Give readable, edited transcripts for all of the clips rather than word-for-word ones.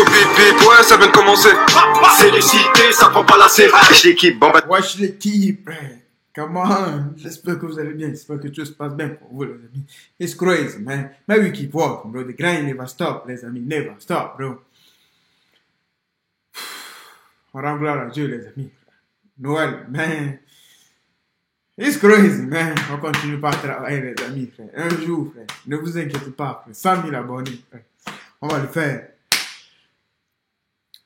Coco bip bip, ouais ça vient de commencer. C'est les cités, ça prend pas la série. Wesh l'équipe, bon bah. Wesh l'équipe, come on. J'espère que vous allez bien, j'espère que tout se passe bien pour vous les amis. It's crazy man, but we keep walking bro, the grind never stop les amis, never stop bro. On rend gloire à Dieu les amis. Noël, man. It's crazy, man. On continue pas à travailler, les amis, frère. Un jour, frère. Ne vous inquiétez pas, frère. 100 000 abonnés, frère. On va le faire.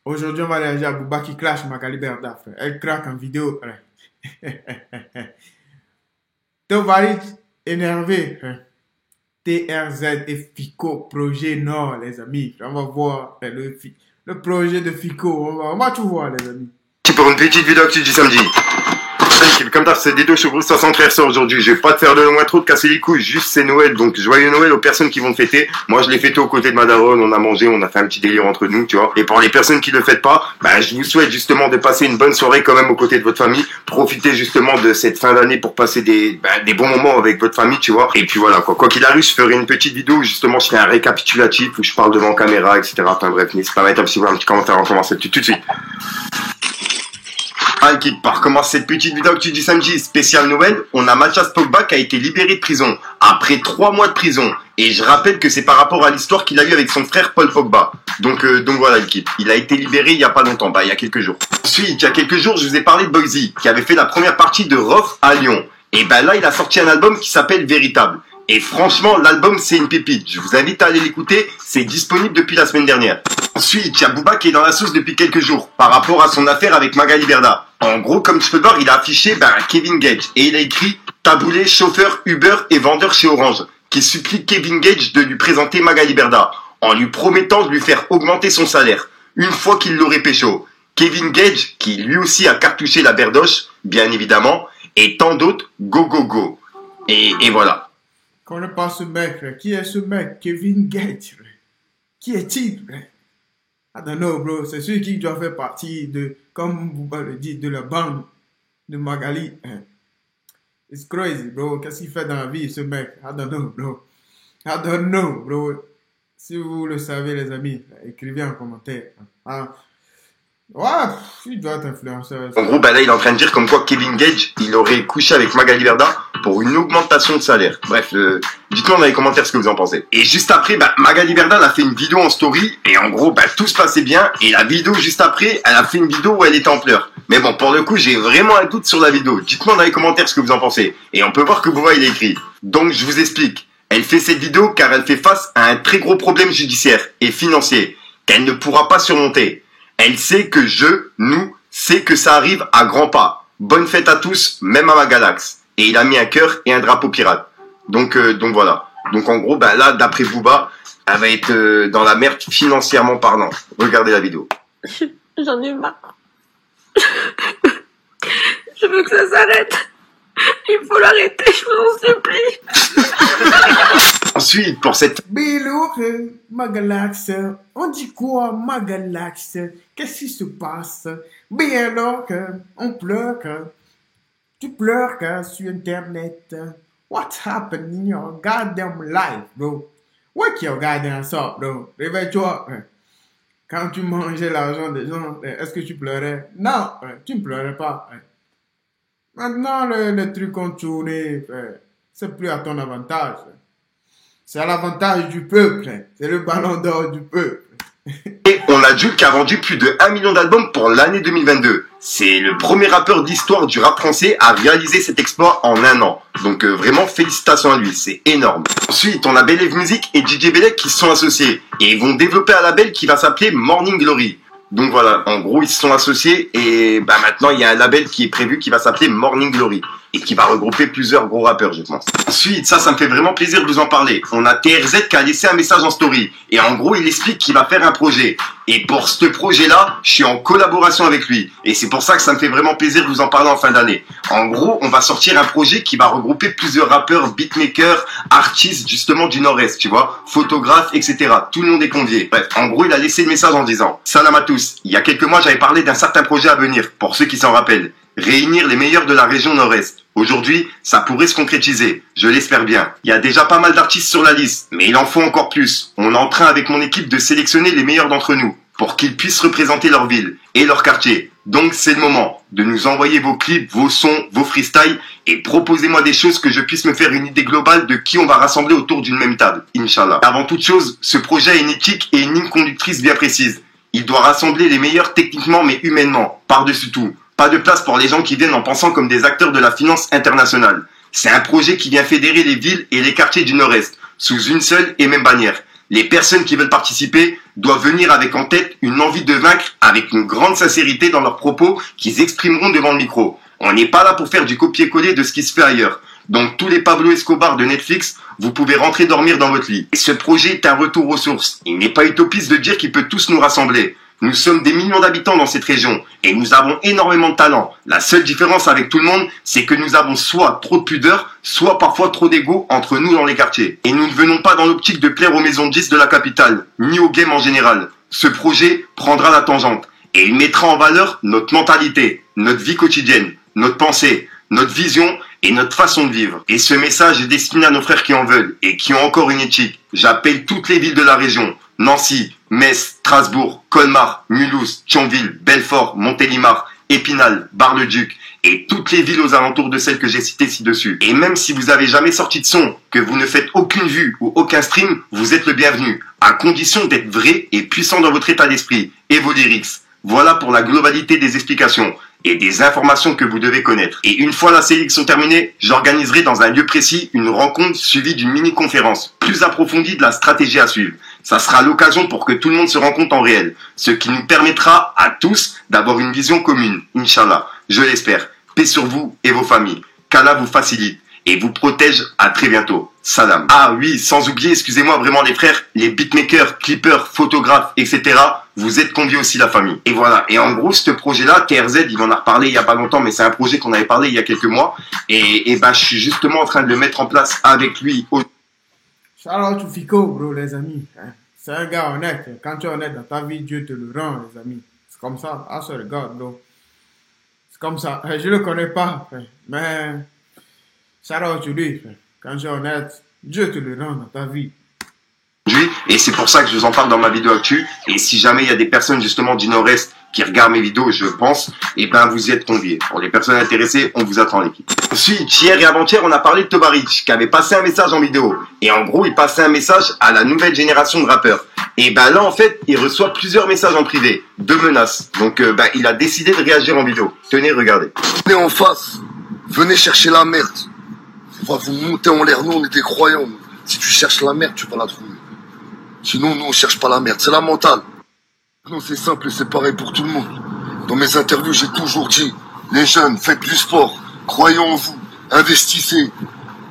Aujourd'hui, on va réagir à Booba qui clash Magali Berda, frère. Elle craque en vidéo, frère. Tovarit énervé, frère. TRZ et Fico, projet Nord, les amis. Frère. On va voir frère, le projet de Fico. On va tout voir, les amis. Pour une petite vidéo actu du samedi. Comme d'hab, c'est des deux chevaux 60 frères sort aujourd'hui. Je vais pas te faire de loin trop de casser les couilles, juste c'est Noël, donc joyeux Noël aux personnes qui vont fêter. Moi je l'ai fêté aux côtés de ma daronne, on a mangé, on a fait un petit délire entre nous, tu vois. Et pour les personnes qui le fêtent pas, bah je vous souhaite justement de passer une bonne soirée quand même aux côtés de votre famille. Profitez justement de cette fin d'année pour passer des bons moments avec votre famille, tu vois. Et puis voilà quoi. Quoi qu'il arrive, je ferai une petite vidéo où justement je ferai un récapitulatif où je parle devant caméra, etc. Enfin bref, n'hésitez pas à mettre un petit commentaire, on commence tout de suite. Équipe, par commence cette petite vidéo que tu dis samedi spécial Noël, on a Mathias Pogba qui a été libéré de prison après 3 mois de prison. Et je rappelle que c'est par rapport à l'histoire qu'il a eu avec son frère Paul Pogba. Donc voilà l'équipe. Il a été libéré il y a pas longtemps, il y a quelques jours. Ensuite, il y a quelques jours, je vous ai parlé de Boyzy, qui avait fait la première partie de Rof à Lyon. Et là, il a sorti un album qui s'appelle Véritable. Et franchement, l'album, c'est une pépite. Je vous invite à aller l'écouter. C'est disponible depuis la semaine dernière. Ensuite, il y a Booba qui est dans la sauce depuis quelques jours par rapport à son affaire avec Magali Berda. En gros, comme tu peux le voir, il a affiché Kevin Gage et il a écrit taboulé, chauffeur Uber et vendeur chez Orange, qui supplie Kevin Gage de lui présenter Magali Berda en lui promettant de lui faire augmenter son salaire une fois qu'il l'aurait pécho. Kevin Gage, qui lui aussi a cartouché la berdoche, bien évidemment, et tant d'autres, go. Et voilà. Je connais pas ce mec, frère. Qui est ce mec? Kevin Gage, frère. Qui est-il, frère? I don't know, bro. C'est celui qui doit faire partie de, comme Booba le dit, de la bande de Magali. It's crazy, bro. Qu'est-ce qu'il fait dans la vie, ce mec? I don't know, bro. Si vous le savez, les amis, écrivez en commentaire. Ouais, il doit être influenceur. En gros, là, il est en train de dire comme quoi Kevin Gage, il aurait couché avec Magali Berda pour une augmentation de salaire. Bref, dites-moi dans les commentaires ce que vous en pensez. Et juste après, Magali Berda, elle a fait une vidéo en story, et en gros, tout se passait bien, et la vidéo juste après, elle a fait une vidéo où elle était en pleurs. Mais bon, pour le coup, j'ai vraiment un doute sur la vidéo. Dites-moi dans les commentaires ce que vous en pensez. Et on peut voir que Booba, il a écrit. Donc, je vous explique. Elle fait cette vidéo car elle fait face à un très gros problème judiciaire et financier, qu'elle ne pourra pas surmonter. Elle sait que nous, sait que ça arrive à grands pas. Bonne fête à tous, même à ma galaxie. Et il a mis un cœur et un drapeau pirate. Donc voilà. Donc en gros, là, d'après Booba, elle va être dans la merde financièrement parlant. Regardez la vidéo. J'en ai marre. Je veux que ça s'arrête. Il faut l'arrêter, je vous en supplie. Ensuite, pour cette... Bilou, ma galaxie, on dit quoi, ma galaxie? Qu'est-ce qui se passe? Bien alors, on pleure, tu pleures sur Internet. What happened in your goddamn life, bro? Wake your goddamn up, bro. Réveille-toi. Quand tu mangeais l'argent des gens, est-ce que tu pleurais? Non, tu ne pleurais pas. Maintenant, le truc ont tourné, c'est plus à ton avantage. C'est à l'avantage du peuple. C'est le ballon d'or du peuple. Et on a Jul qui a vendu plus de 1 million d'albums pour l'année 2022. C'est le premier rappeur d'histoire du rap français à réaliser cet exploit en 1 an. Donc vraiment félicitations à lui, c'est énorme. Ensuite, on a Belev Music et DJ Belek qui se sont associés. Et ils vont développer un label qui va s'appeler Morning Glory. Donc voilà, en gros, ils se sont associés et maintenant, il y a un label qui est prévu qui va s'appeler Morning Glory et qui va regrouper plusieurs gros rappeurs, je pense. Ensuite, ça me fait vraiment plaisir de vous en parler. On a TRZ qui a laissé un message en story et en gros, il explique qu'il va faire un projet. Et pour ce projet-là, je suis en collaboration avec lui. Et c'est pour ça que ça me fait vraiment plaisir de vous en parler en fin d'année. En gros, on va sortir un projet qui va regrouper plusieurs rappeurs, beatmakers, artistes justement du Nord-Est, tu vois, photographes, etc. Tout le monde est convié. Bref, en gros, il a laissé le message en disant: Salam à tous. Il y a quelques mois, j'avais parlé d'un certain projet à venir, pour ceux qui s'en rappellent. Réunir les meilleurs de la région Nord-Est. Aujourd'hui, ça pourrait se concrétiser, je l'espère bien. Il y a déjà pas mal d'artistes sur la liste, mais il en faut encore plus. On est en train avec mon équipe de sélectionner les meilleurs d'entre nous, pour qu'ils puissent représenter leur ville et leur quartier. Donc c'est le moment de nous envoyer vos clips, vos sons, vos freestyles et proposez-moi des choses que je puisse me faire une idée globale de qui on va rassembler autour d'une même table, Inch'Allah. Avant toute chose, ce projet a une éthique et une ligne conductrice bien précise. Il doit rassembler les meilleurs techniquement mais humainement, par-dessus tout. Pas de place pour les gens qui viennent en pensant comme des acteurs de la finance internationale. C'est un projet qui vient fédérer les villes et les quartiers du Nord-Est, sous une seule et même bannière. Les personnes qui veulent participer doivent venir avec en tête une envie de vaincre avec une grande sincérité dans leurs propos qu'ils exprimeront devant le micro. On n'est pas là pour faire du copier-coller de ce qui se fait ailleurs. Donc tous les Pablo Escobar de Netflix, vous pouvez rentrer dormir dans votre lit. Et ce projet est un retour aux sources. Il n'est pas utopiste de dire qu'il peut tous nous rassembler. Nous sommes des millions d'habitants dans cette région et nous avons énormément de talent. La seule différence avec tout le monde, c'est que nous avons soit trop de pudeur, soit parfois trop d'ego entre nous dans les quartiers. Et nous ne venons pas dans l'optique de plaire aux maisons de 10 de la capitale, ni aux game en général. Ce projet prendra la tangente et il mettra en valeur notre mentalité, notre vie quotidienne, notre pensée, notre vision et notre façon de vivre. Et ce message est destiné à nos frères qui en veulent et qui ont encore une éthique. J'appelle toutes les villes de la région, Nancy, Metz, Strasbourg, Colmar, Mulhouse, Thionville, Belfort, Montélimar, Épinal, Bar-le-Duc et toutes les villes aux alentours de celles que j'ai citées ci-dessus. Et même si vous avez jamais sorti de son, que vous ne faites aucune vue ou aucun stream, vous êtes le bienvenu, à condition d'être vrai et puissant dans votre état d'esprit et vos lyrics. Voilà pour la globalité des explications et des informations que vous devez connaître. Et une fois la sélection terminée, j'organiserai dans un lieu précis une rencontre suivie d'une mini-conférence plus approfondie de la stratégie à suivre. Ça sera l'occasion pour que tout le monde se rencontre en réel, ce qui nous permettra à tous d'avoir une vision commune, Inch'Allah. Je l'espère. Paix sur vous et vos familles. Qu'Allah vous facilite et vous protège. À très bientôt. Salam. Ah oui, sans oublier, excusez-moi vraiment les frères, les beatmakers, clippers, photographes, etc. Vous êtes conviés aussi la famille. Et voilà. Et en gros, ce projet-là, TRZ, il en a reparlé il y a pas longtemps, mais c'est un projet qu'on avait parlé il y a quelques mois. Et ben, je suis justement en train de le mettre en place avec lui. Shout out to Fico, bro, les amis. Hein. C'est un gars honnête. Quand tu es honnête dans ta vie, Dieu te le rend, les amis. C'est comme ça. Ah, c'est le gars, bro. C'est comme ça. Je le connais pas, mais shout out to lui. Quand tu es honnête, Dieu te le rend dans ta vie. Et c'est pour ça que je vous en parle dans ma vidéo actu. Et si jamais il y a des personnes justement du Nord-Est qui regardent mes vidéos, je pense, et ben vous y êtes conviés. Pour les personnes intéressées, on vous attend l'équipe. Ensuite, hier et avant-hier, on a parlé de Tobaric, qui avait passé un message en vidéo. Et en gros, il passait un message à la nouvelle génération de rappeurs. Et ben là, en fait, il reçoit plusieurs messages en privé, de menaces. Donc, il a décidé de réagir en vidéo. Tenez, regardez. Venez en face, venez chercher la merde. On va vous monter en l'air, nous on est des croyants. Si tu cherches la merde, tu vas la trouver. Sinon, nous on cherche pas la merde, c'est la mentale. Non, c'est simple et c'est pareil pour tout le monde. Dans mes interviews, j'ai toujours dit, les jeunes, faites du sport, croyez en vous, investissez.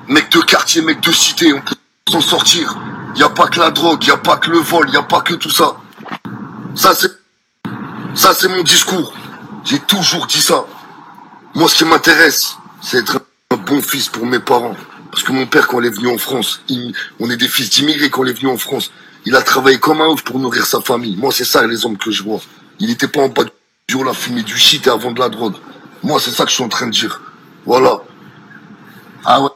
Mecs de quartier, mecs de cité, on peut s'en sortir. Y a pas que la drogue, y a pas que le vol, y a pas que tout ça. Ça c'est mon discours. J'ai toujours dit ça. Moi, ce qui m'intéresse, c'est être un bon fils pour mes parents. Parce que mon père, quand il est venu en France, on est des fils d'immigrés quand il est venu en France. Il a travaillé comme un ouf pour nourrir sa famille. Moi, c'est ça les hommes que je vois. Il n'était pas en bas du haut à fumer du shit et à vendre de la drogue. Moi, c'est ça que je suis en train de dire. Voilà. Ah ouais.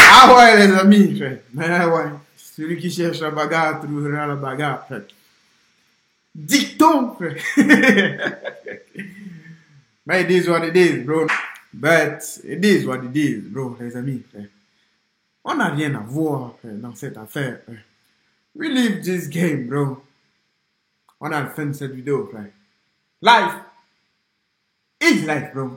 Ah ouais, les amis. Mais ouais. Celui qui cherche la bagarre trouvera la bagarre. Dicton. Mais it is what it is, bro. But it is what it is, bro, les amis. On n'a rien à voir dans cette affaire. We live this game, bro. On a la fin de cette vidéo, frère. Life is life, bro.